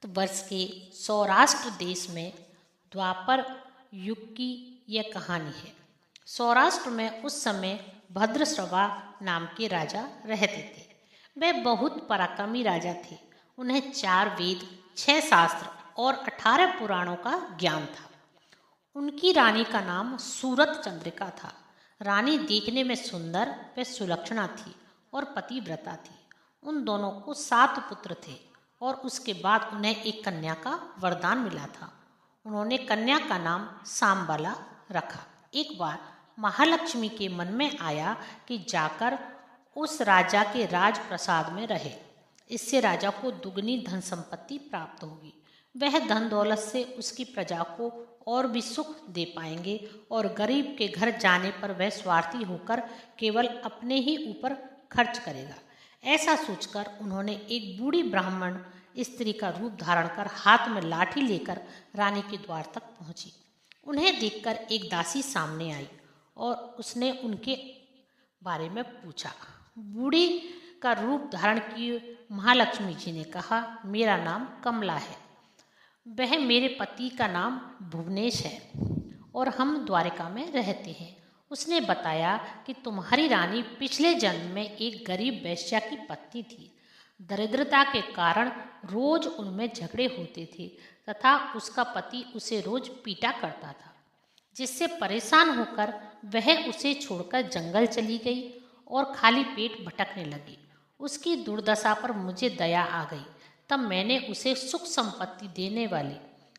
वर्ष के सौराष्ट्र देश में द्वापर युग की यह कहानी है। सौराष्ट्र में उस समय भद्रश्रवा नाम के राजा रहते थे। वे बहुत पराक्रमी राजा थे। उन्हें 4 वेद, 6 शास्त्र और 18 पुराणों का ज्ञान था। उनकी रानी का नाम सूरत चंद्रिका था। रानी देखने में सुंदर व सुलक्षणा थी और पतिव्रता थी। उन दोनों को 7 पुत्र थे और उसके बाद उन्हें एक कन्या का वरदान मिला था। उन्होंने कन्या का नाम सांबाला रखा। एक बार महालक्ष्मी के मन में आया कि जाकर उस राजा के राजप्रसाद में रहे। इससे राजा को दुगनी धन संपत्ति प्राप्त होगी। वह धन दौलत से उसकी प्रजा को और भी सुख दे पाएंगे और गरीब के घर जाने पर वह स्वार्थी होकर केवल अपने ही ऊपर खर्च करेगा। ऐसा सोचकर उन्होंने एक बूढ़ी ब्राह्मण स्त्री का रूप धारण कर हाथ में लाठी लेकर रानी के द्वार तक पहुंची। उन्हें देखकर एक दासी सामने आई और उसने उनके बारे में पूछा। बूढ़ी का रूप धारण किए महालक्ष्मी जी ने कहा, मेरा नाम कमला है। वह मेरे पति का नाम भुवनेश है और हम द्वारिका में रहते हैं। उसने बताया कि तुम्हारी रानी पिछले जन्म में एक गरीब वेश्या की पत्नी थी। दरिद्रता के कारण रोज उनमें झगड़े होते थे तथा उसका पति उसे रोज पीटा करता था, जिससे परेशान होकर वह उसे छोड़कर जंगल चली गई और खाली पेट भटकने लगी। उसकी दुर्दशा पर मुझे दया आ गई। तब मैंने उसे सुख संपत्ति देने वाली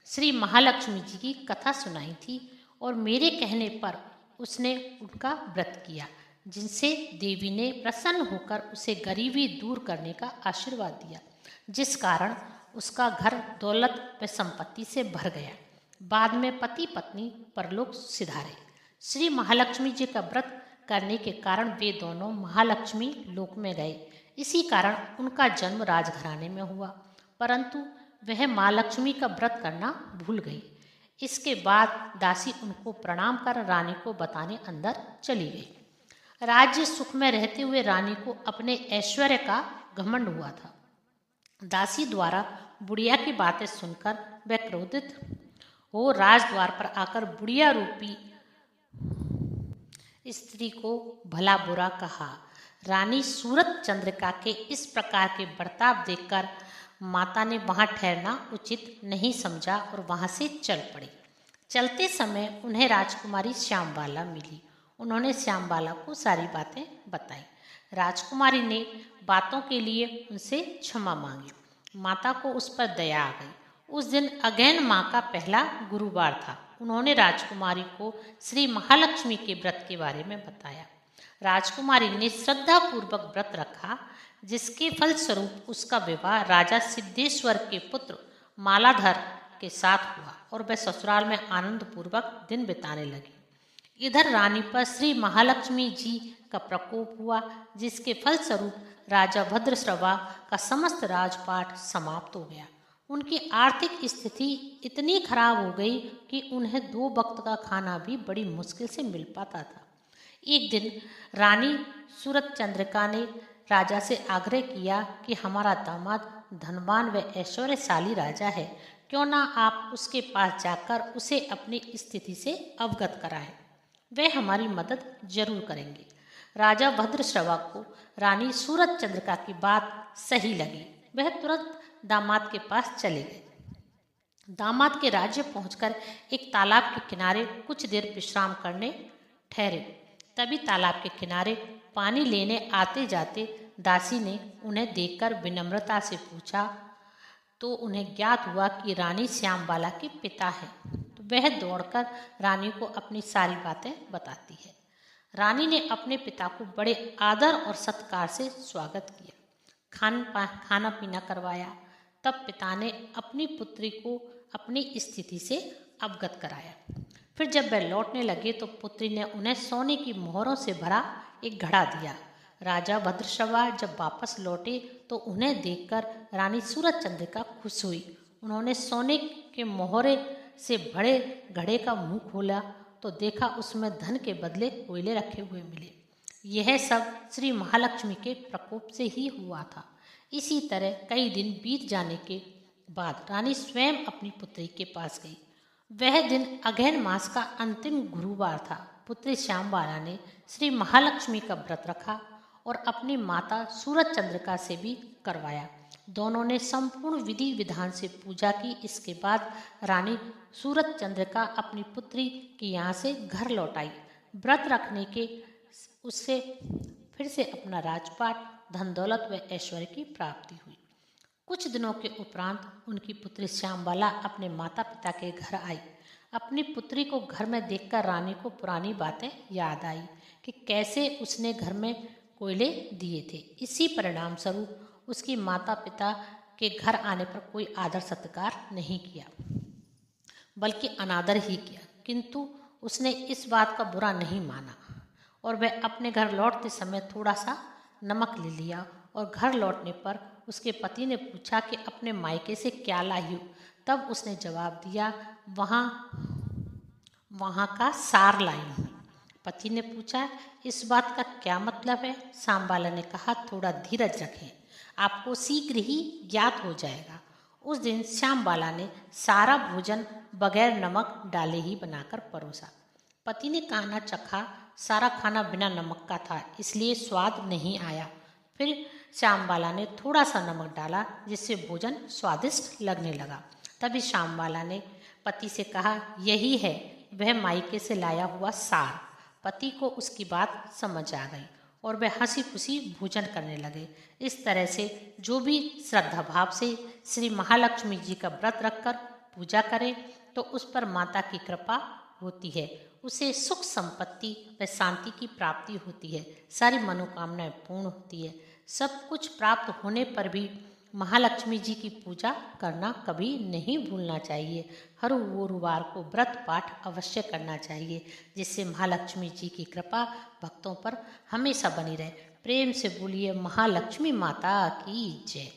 श्री महालक्ष्मी जी की कथा सुनाई थी और मेरे कहने पर उसने उनका व्रत किया, जिनसे देवी ने प्रसन्न होकर उसे गरीबी दूर करने का आशीर्वाद दिया, जिस कारण उसका घर दौलत व संपत्ति से भर गया। बाद में पति पत्नी परलोक सिधारे। श्री महालक्ष्मी जी का व्रत करने के कारण वे दोनों महालक्ष्मी लोक में गए। इसी कारण उनका जन्म राजघराने में हुआ, परंतु वह माँ लक्ष्मी का व्रत करना भूल गई। इसके बाद दासी उनको प्रणाम कर रानी को बताने अंदर चली गई। राज्य सुख में रहते हुए रानी को अपने ऐश्वर्य का घमंड हुआ था। दासी द्वारा बुढ़िया की बातें सुनकर वह क्रोधित हो राजद्वार पर आकर बुढ़िया रूपी स्त्री को भला बुरा कहा। रानी सूरत चंद्रिका के इस प्रकार के बर्ताव देखकर माता ने वहां ठहरना उचित नहीं समझा और वहां से चल पड़ी। चलते समय उन्हें राजकुमारी श्यामबाला मिली। उन्होंने श्यामबाला को सारी बातें बताई। राजकुमारी ने बातों के लिए उनसे क्षमा मांगी। माता को उस पर दया आ गई। उस दिन अगैन माँ का पहला गुरुवार था। उन्होंने राजकुमारी को श्री महालक्ष्मी के व्रत के बारे में बताया। राजकुमारी ने श्रद्धापूर्वक व्रत रखा, जिसके फलस्वरूप उसका विवाह राजा सिद्धेश्वर के पुत्र मालाधर के साथ हुआ और वह ससुराल में आनंद पूर्वक दिन बिताने लगी। इधर रानी पर श्री महालक्ष्मी जी का प्रकोप हुआ, जिसके फलस्वरूप राजा भद्रश्रवा का समस्त राजपाट समाप्त हो गया। उनकी आर्थिक स्थिति इतनी खराब हो गई कि उन्हें 2 वक्त का खाना भी बड़ी मुश्किल से मिल पाता था। एक दिन रानी सूरत चंद्रिका ने राजा से आग्रह किया कि हमारा दामाद धनवान व ऐश्वर्यशाली राजा है, क्यों ना आप उसके पास जाकर उसे अपनी स्थिति से अवगत कराएं। वे हमारी मदद जरूर करेंगे। राजा भद्रश्रवा को रानी सूरत चंद्रिका की बात सही लगी। वह तुरंत दामाद के पास चले गए। दामाद के राज्य पहुंचकर एक तालाब के किनारे कुछ देर विश्राम करने ठहरे। तभी तालाब के किनारे पानी लेने आते जाते दासी ने उन्हें देखकर विनम्रता से पूछा, तो उन्हें ज्ञात हुआ कि रानी श्यामबाला के पिता हैं। तो वह दौड़कर रानी को अपनी सारी बातें बताती है। रानी ने अपने पिता को बड़े आदर और सत्कार से स्वागत किया, खाना पीना करवाया। तब पिता ने अपनी पुत्री को अपनी स्थिति से अवगत कराया। फिर जब वह लौटने लगे तो पुत्री ने उन्हें सोने की मोहरों से भरा एक घड़ा दिया। राजा भद्रश्रवा जब वापस लौटे तो उन्हें देखकर रानी सूरत चंद्रिका खुश हुई। उन्होंने सोने के मोहरे से भरे घड़े का मुंह खोला तो देखा उसमें धन के बदले कोयले रखे हुए मिले। यह सब श्री महालक्ष्मी के प्रकोप से ही हुआ था। इसी तरह कई दिन बीत जाने के बाद रानी स्वयं अपनी पुत्री के पास गई। वह दिन अगहन मास का अंतिम गुरुवार था। पुत्री श्यामबाला ने श्री महालक्ष्मी का व्रत रखा और अपनी माता सूरज चंद्रिका से भी करवाया। दोनों ने संपूर्ण विधि विधान से पूजा की। इसके बाद रानी सूरज चंद्रिका अपनी पुत्री के यहाँ से घर लौट आई। व्रत रखने के उससे फिर से अपना राजपाट, धन दौलत व ऐश्वर्य की प्राप्ति हुई। कुछ दिनों के उपरांत उनकी पुत्री श्यामबाला अपने माता पिता के घर आई। अपनी पुत्री को घर में देखकर रानी को पुरानी बातें याद आई कि कैसे उसने घर में कोयले दिए थे। इसी परिणाम स्वरूप उसकी माता पिता के घर आने पर कोई आदर सत्कार नहीं किया, बल्कि अनादर ही किया। किंतु उसने इस बात का बुरा नहीं माना और वह अपने घर लौटते समय थोड़ा सा नमक ले लिया। और घर लौटने पर उसके पति ने पूछा कि अपने मायके से क्या लाई हो। तब उसने जवाब दिया, वहाँ का सार लाई हूँ। पति ने पूछा, इस बात का क्या मतलब है? श्यामबाला ने कहा, थोड़ा धीरज रखें, आपको शीघ्र ही ज्ञात हो जाएगा। उस दिन श्यामबाला ने सारा भोजन बगैर नमक डाले ही बनाकर परोसा। पति ने खाना चखा। सारा खाना बिना नमक का था, इसलिए स्वाद नहीं आया। फिर श्यामबाला ने थोड़ा सा नमक डाला, जिससे भोजन स्वादिष्ट लगने लगा। तभी श्यामबाला ने पति से कहा, यही है वह मायके से लाया हुआ सार। पति को उसकी बात समझ आ गई और वह हंसी खुशी भोजन करने लगे। इस तरह से जो भी श्रद्धा भाव से श्री महालक्ष्मी जी का व्रत रखकर पूजा करे तो उस पर माता की कृपा होती है, उसे सुख संपत्ति व शांति की प्राप्ति होती है, सारी मनोकामनाएं पूर्ण होती है। सब कुछ प्राप्त होने पर भी महालक्ष्मी जी की पूजा करना कभी नहीं भूलना चाहिए। हर गुरुवार को व्रत पाठ अवश्य करना चाहिए, जिससे महालक्ष्मी जी की कृपा भक्तों पर हमेशा बनी रहे। प्रेम से बोलिए महालक्ष्मी माता की जय।